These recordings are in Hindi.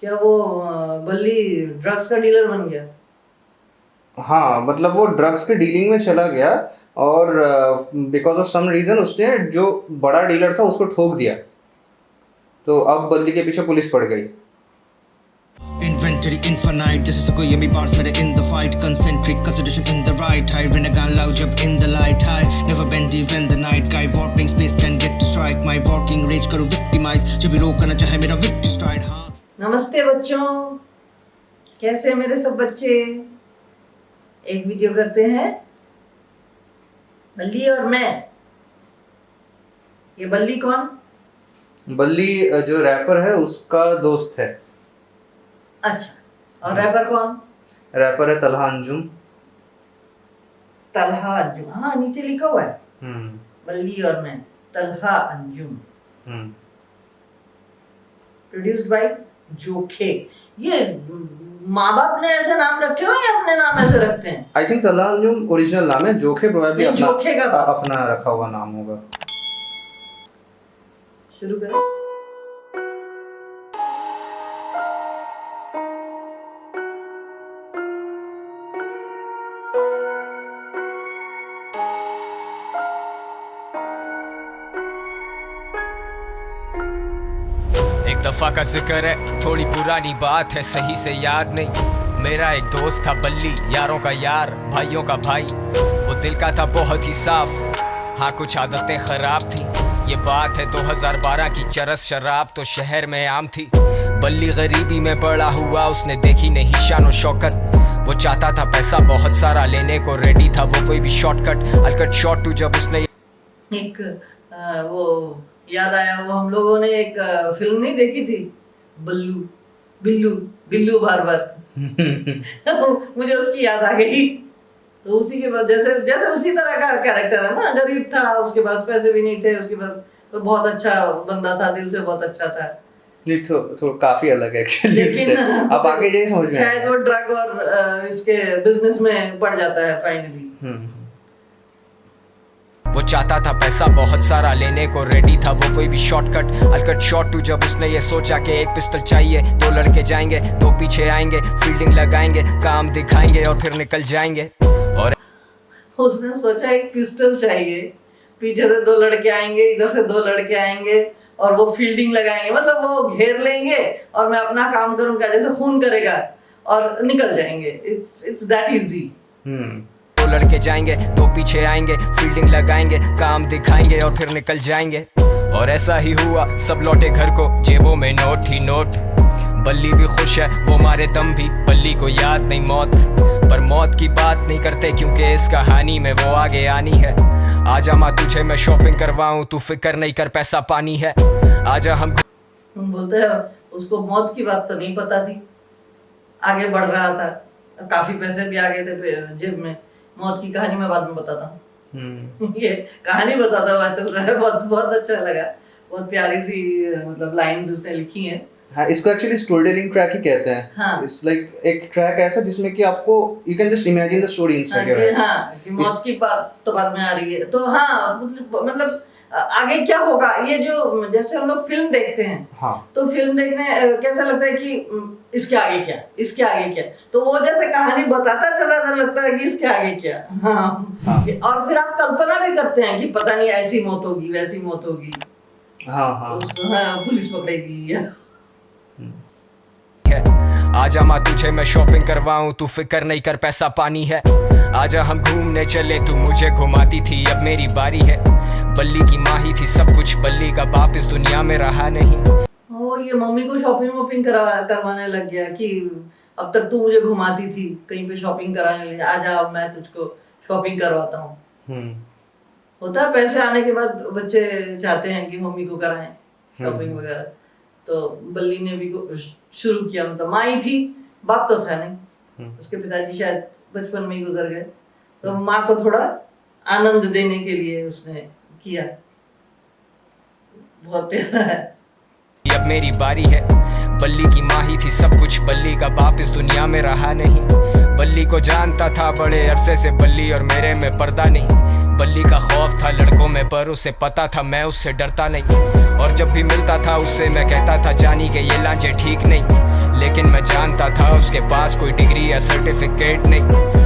क्या वो बल्ली ड्रग्स का डीलर बन गया? हाँ, मतलब वो ड्रग्स के डीलिंग में चला गया और बिकॉज ऑफ सम रीजन उसने जो बड़ा डीलर था उसको ठोक दिया, तो अब बल्ली के पीछे पुलिस पड़ गई। Inventory infinite, this is a कोई yummy parts मेरे in the fight, concentric concentration in the right, high renegan loud jump in the light, high never bend even the night, guy warping space can get to strike, my walking rage करो victimize, जब भी रोकना चाहे मेरा victory stride, हाँ। नमस्ते बच्चों, कैसे हैं मेरे सब बच्चे? एक वीडियो करते हैं बल्ली और मैं। ये बल्ली कौन? बल्ली जो रैपर है उसका दोस्त है। अच्छा, और रैपर कौन? रैपर है तलहा अंजुम। तलहा अंजुम, हाँ नीचे लिखा हुआ है बल्ली और मैं, तलहा अंजुम। Produced by Jokhay. ये माँ बाप ने ऐसे नाम रखे हो या अपने नाम ऐसे रखते हैं? I think Talha Anjum original नाम है, जोखे प्रोबेबली जोखे का अपना रखा हुआ नाम होगा। शुरू करें। एक दफा का जिक्र है, थोड़ी पुरानी बात है, सही से याद नहीं। मेरा एक दोस्त था बल्ली, यारों का यार, भाइयों का भाई। वो दिल का था बहुत ही साफ, हाँ कुछ आदतें खराब थी। ये बात है 2012 की, चरस शराब तो शहर में आम थी। बल्ली गरीबी में बड़ा हुआ, उसने देखी नहीं शान और शौकत। वो चाहता था पैसा बहुत सारा, लेने को रेडी था वो कोई भी shortcut. I'll cut short to जब उसने एक वो याद आया, वो हम लोगों ने एक फिल्म नहीं देखी थी, बल्लू बिल्लू बिल्लू बार बार मुझे उसकी याद आ गई। तो उसी के बाद जैसे जैसे उसी तरह का कैरेक्टर है ना, गरीब था, उसके पास पैसे भी नहीं थे, उसके पास तो बहुत अच्छा बंदा था, दिल से बहुत अच्छा था। नहीं तो काफी अलग है एक्चुअली इससे। अब आगे यही समझ में शायद वो ड्रग और इसके बिजनेस में पड़ जाता है फाइनली। वो चाहता था पैसा बहुत सारा, लेने को रेडी था वो कोई भी shortcut. I'll cut short to जब उसने ये सोचा कि एक पिस्टल चाहिए, दो लड़के जाएंगे, दो पीछे आएंगे, फील्डिंग लगाएंगे, काम दिखाएंगे और फिर निकल जाएंगे। और उसने सोचा एक पिस्टल चाहिए, पीछे से दो लड़के आएंगे, इधर से दो लड़के आएंगे और वो फील्डिंग लगाएंगे, मतलब वो घेर लेंगे और मैं अपना काम करूंगा जैसे खून करेगा और निकल जाएंगे। It's that easy. दो लड़के जाएंगे, दो पीछे आएंगे, फील्डिंग लगाएंगे, काम दिखाएंगे और फिर निकल जाएंगे। और ऐसा ही हुआ, सब लौटे घर को, जेबों में नोट ही नोट। बल्ली भी खुश है, वो मारे दम भी, बल्ली को याद नहीं मौत। पर मौत की बात नहीं करते क्योंकि इस कहानी में वो आगे आनी है। आजा माँ तुझे मैं शॉपिंग करवाऊं, तू फिक्र नहीं कर पैसा पानी है। आजा हम बोलते हैं उसको मौत की बात तो नहीं पता थी, आगे बढ़ रहा था, काफी पैसे भी आ गए थे जेब में। मौत की कहानी मैं बाद में बताता हूँ। ये कहानी बताता हुआ चल रहा है, बहुत बहुत अच्छा लगा, बहुत प्यारी सी मतलब लाइंस उसने लिखी हैं। हाँ, इसको एक्चुअली स्टोरी टेलिंग ट्रैक ही कहते हैं। हाँ। इट्स लाइक एक ट्रैक ऐसा जिसमें कि आपको you can just imagine the story inside your head. हाँ, कि मौत की बात तो बाद में आ रही है, तो हाँ मतलब आगे क्या होगा, ये जो जैसे हम लोग फिल्म देखते हैं। हाँ। तो फिल्म देखने कैसा लगता है कि इसके आगे क्या, इसके आगे क्या, तो वो जैसे कहानी बताता चला तो लगता है कि इसके आगे क्या। हाँ। और फिर आप कल्पना भी करते हैं कि पता नहीं ऐसी मौत होगी, वैसी मौत होगी। हाँ हाँ, पुलिस पकड़ेगी। आजा माँ तुझे मैं शॉपिंग करवाऊं, तू फिक्र नहीं कर पैसा पानी है। आजा हम घूमने चले, तू मुझे घुमाती थी, अब मेरी बारी है। बल्ली की माँ ही थी सब कुछ, बल्ली का बाप इस दुनिया में रहा नहीं। ओ ये मम्मी को शॉपिंग वॉपिंग करवाने लग गया कि अब तक तू मुझे घुमाती थी, कहीं पे शॉपिंग कराने ले, आजा अब मैं तुझको शॉपिंग करवाता हूँ। होता है पैसे आने के बाद बच्चे चाहते हैं कि मम्मी को कराएं शॉपिंग वगैरह। तो बल्ली ने भी शुरू किया, मतलब माँ ही थी, बाप तो था नहीं, उसके पिताजी शायद बचपन में ही गुजर गए, तो माँ को थोड़ा आनंद देने के लिए उसने किया। बहुत प्यारा है। अब मेरी बारी है, बल्ली की माँ ही थी सब कुछ, बल्ली का बाप इस दुनिया में रहा नहीं। बल्ली को जानता था बड़े अरसे से, बल्ली और मेरे में पर्दा नहीं। बल्ली का खौफ था लड़कों में, पर उसे पता था मैं उससे डरता नहीं। और जब भी मिलता था उससे मैं कहता था जानी के ये लांचे ठीक नहीं। लेकिन मैं जानता था उसके पास कोई डिग्री या सर्टिफिकेट नहीं।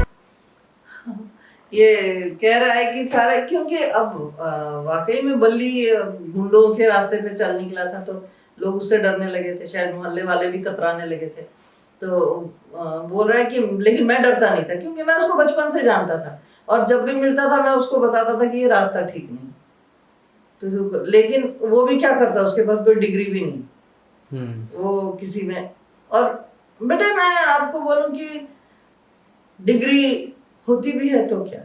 ये कह रहा है कि सारे, क्योंकि अब वाकई में बल्ली गुंडों के रास्ते पे चल निकला था तो लोग उससे डरने लगे थे, शायद मोहल्ले वाले भी कतराने लगे थे। तो बोल रहा है कि लेकिन मैं डरता नहीं था क्योंकि मैं उसको बचपन से जानता था और जब भी मिलता था मैं उसको बताता था कि ये रास्ता ठीक नहीं। तो लेकिन वो भी क्या करता, उसके पास कोई डिग्री भी नहीं, वो किसी में। और बेटे मैं आपको बोलूं कि डिग्री होती भी है तो क्या,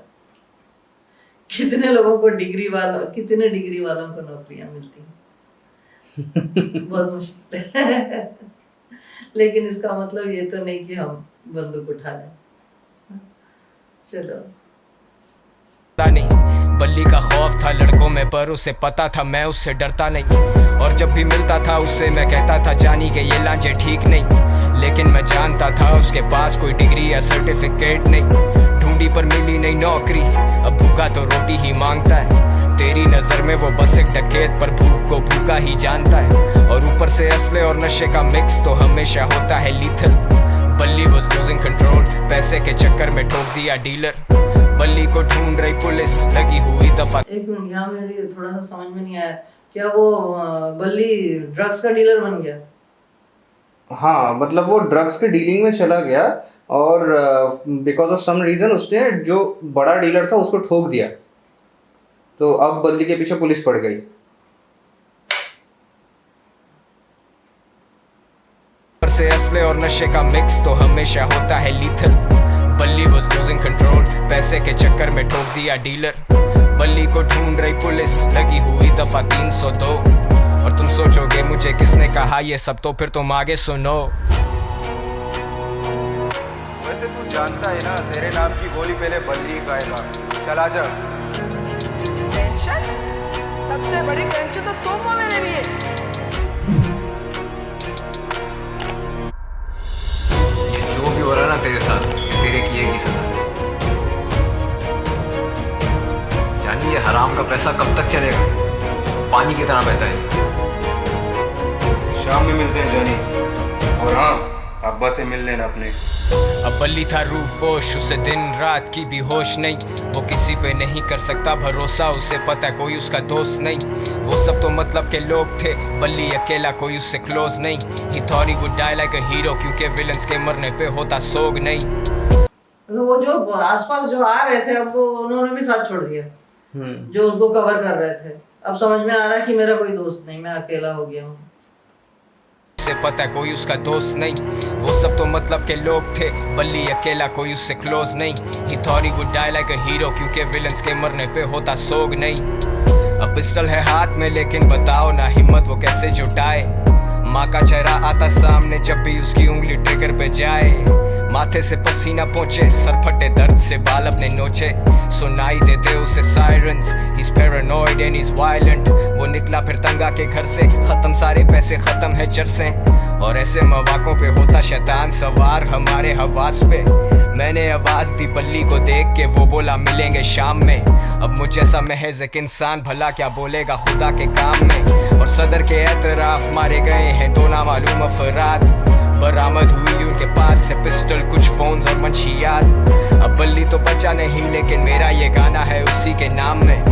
कितने लोगों को कितने डिग्री वालों को नौकरियां मिलती हैं, बहुत मुश्किल है। लेकिन इसका मतलब ये तो नहीं कि हम बंदूक उठा लें। चलो नहीं, बल्ली का खौफ था लड़कों में पर उसे पता था मैं उससे डरता नहीं। और जब भी मिलता था उससे मैं कहता था जानी के ये लांजे ठीक नहीं, लेकिन मैं जानता था उसके पास कोई डिग्री या सर्टिफिकेट नहीं। ढूंढी पर मिली नहीं नौकरी, अब भूखा तो रोटी ही मांगता है। तेरी नजर में वो बस एक डकैत पर भूख को भूखा ही जानता है। और ऊपर से असले और नशे का मिक्स तो हमेशा होता है लीथल। बल्ली was losing control, पैसे के चक्कर में ठोक दिया डीलर। बल्ली को ढूंढ रही पुलिस लगी हुई दफा। एक मिनट, यहाँ मेरी थोड़ा सा समझ में नहीं आया, क्या वो बल्ली ड्रग्स का डीलर बन गया? हाँ, मतलब वो ड्रग्स के डीलिंग में चला गया और बिकॉज ऑफ सम रीज़न उसने जो बड़ा डीलर था उसको ठोक दिया, तो अब बल्ली के पीछे पुलिस पड़ गई। से असले और नशे का मिक्स तो हमेशा होता है लीथल। बल्ली was losing control, पैसे के चक्कर में ठोक दिया डीलर। बल्ली को ढूंढ रही पुलिस लगी हुई दफा 302। और तुम सोचोगे मुझे किसने कहा ये सब, तो फिर तुम आगे सुनो। वैसे तू जानता है ना तेरे नाम की गोली पहले बल्ली खाएगा। चला जा। टेंशन? सबसे बड़ी टेंशन तो तुम हो मेरे लिए। जो भी हो रहा है ना तेरे साथ, तेरे किए की सजा। जानी ये हराम का पैसा कब तक चलेगा, पानी की तरह बहता है। शाम में मिलते हैं जानी, और हाँ अब्बा से मिल लेना अपने। अब बल्ली था रूपोश, उसे दिन रात की भी होश नहीं। वो किसी पे नहीं कर सकता भरोसा, उसे पता है कोई उसका दोस्त नहीं। वो सब तो मतलब के लोग थे, बल्ली अकेला कोई उससे क्लोज नहीं। He thought he would die like a hero, क्योंकि विलन्स के मरने पे होता सोग नहीं। वो जो आसपास जो आ रहे थे अब वो उन्होंने भी साथ छोड़ दिया, जो उनको कवर कर रहे थे। अब समझ में आ रहा है कि मेरा कोई दोस्त नहीं, मैं अकेला हो गया हूँ। उसे पता है कोई उसका दोस्त नहीं। वो सब तो मतलब के लोग थे, बल्ली अकेला कोई उससे क्लोज नहीं। He thought he would die like a hero, क्योंकि विलन्स के मरने पे होता सोग नहीं। अब पिस्टल है हाथ में लेकिन बताओ ना हिम्मत वो कैसे जुटाए। माँ का चेहरा आता सामने जब भी उसकी उंगली ट्रिगर पे जाए। माथे से पसीना पहुंचे, सर फटे दर्द से बाल अपने नोचे। सुनाई देते उसे sirens, he's paranoid and he's violent। वो निकला फिर तंगा के घर से, खत्म सारे पैसे, खत्म है चरसें। और ऐसे मौकों पे होता शैतान सवार हमारे हवास पे। मैंने आवाज दी बल्ली को देख के, वो बोला मिलेंगे शाम में। अब मुझ जैसा महज एक इंसान भला क्या बोलेगा खुदा के काम में। और सदर के एतराफ मारे गए हैं दो नामालूम अफराद। बरामद हुई उनके पास से पिस्टल, कुछ फोन्स और मंशियात। अब बल्ली तो बचा नहीं लेकिन मेरा ये गाना है उसी के नाम में।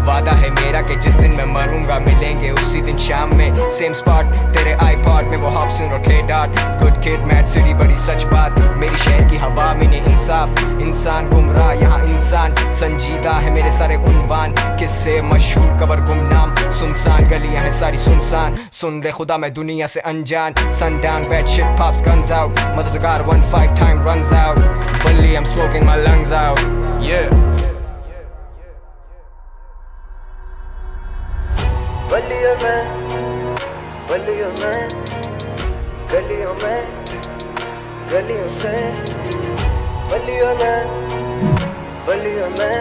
वादा है मेरा कि जिस दिन मैं मरूंगा मिलेंगे उसी दिन शाम में। सेम स्पॉट तेरे आईपॉड में वो हॉब्सन और K-Dot। Good kid mad city बड़ी सच बात, मेरी शहर की हवा में ने इंसाफ। इंसान गुमराह यहाँ इंसान संजीदा है, मेरे सारे उन्वान किससे मशहूर कबर गुमनाम। सुनसान गलियां हैं सारी सुनसान, सुन ले खुदा मैं दुनिया से अनजान। Sundown bad shit pops guns out, मददगार 1-5 time runs out। बल्ली I'm smoking my lungs out, yeah। बल्ली और मैं, बल्ली और मैं, गलियों में, गलियों से। बल्ली और मैं, बल्ली और मैं,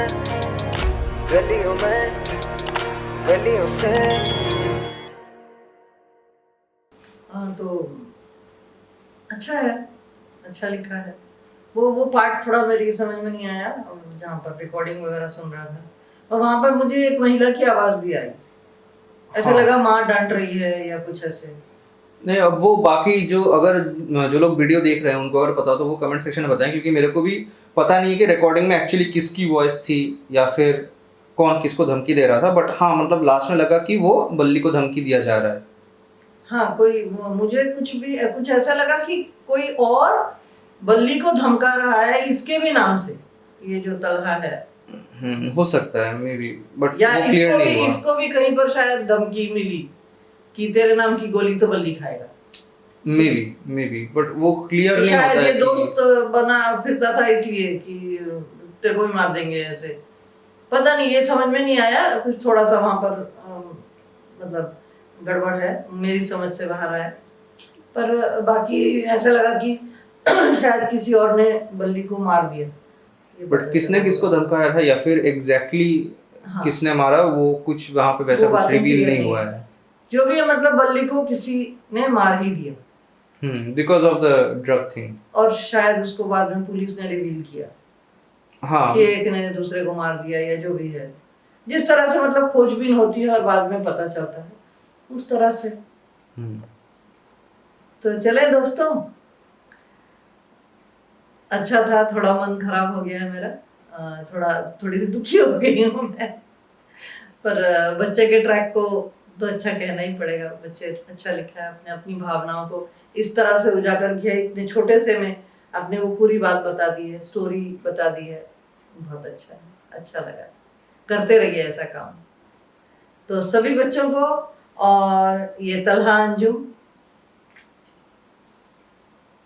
गलियों में, गलियों से। हाँ तो अच्छा है, अच्छा लिखा है। वो पार्ट थोड़ा मेरी समझ में नहीं आया जहाँ पर रिकॉर्डिंग वगैरह सुन रहा था, और वहाँ पर मुझे एक महिला की आवाज़ भी आई। ऐसे लगा माँ डांट रही है या कुछ ऐसे। नहीं, अब वो बाकी जो अगर जो लोग वीडियो देख रहे हैं उनको अगर पता हो तो वो कमेंट सेक्शन में बताएं, क्योंकि मेरे को भी पता नहीं है कि रिकॉर्डिंग में एक्चुअली किसकी वॉइस थी या फिर कौन किसको धमकी दे रहा था। बट हाँ, मतलब लास्ट में लगा कि वो बल्ली को धमकी दिया जा रहा है। हाँ, मुझे कुछ ऐसा लगा कि कोई और बल्ली को धमका रहा है इसके भी नाम से, ये जो तलहा है। हो सकता है मे बी, बट या वो क्लियर नहीं हुआ। इसको भी कहीं पर शायद धमकी मिली कि तेरे नाम की गोली तो बल्ली खाएगा। मे बी बट वो क्लियर नहीं होता शायद है ये कि- दोस्त बना फिरता था इसलिए कि तेरे को भी मार देंगे ऐसे, पता नहीं, ये समझ में नहीं आया। कुछ थोड़ा सा वहां पर मतलब गड़बड़ है, मेरी समझ से बाहर आया। पर बाकी ऐसा लगा कि शायद किसी और ने बल्ली को मार दिया। ये बट किसने किसको धमकाया था या फिर एग्जैक्टली हाँ। किसने मारा, वो कुछ वहां पे वैसा वो कुछ बातें रिवील clear नहीं नहीं हुआ है। है। जो भी है, मतलब बल्ली को किसी ने मार ही दिया, because of the drug thing. और शायद उसको बाद में पुलिस ने रिवील किया हाँ, कि एक ने दूसरे को मार दिया, या जो भी है, जिस तरह से मतलब खोजबीन होती है और बाद में पता चलता है, उस तरह से। तो चले दोस्तों, अच्छा था। थोड़ा मन खराब हो गया है मेरा, थोड़ी सी दुखी हो गई हूँ मैं। पर बच्चे के ट्रैक को तो अच्छा कहना ही पड़ेगा। बच्चे अच्छा लिखा है, अपने अपनी भावनाओं को इस तरह से उजागर किया, इतने छोटे से में आपने वो पूरी बात बता दी है, स्टोरी बता दी है। बहुत अच्छा लगा। करते रहिए ऐसा काम। तो सभी बच्चों को और ये तलहा अंजुम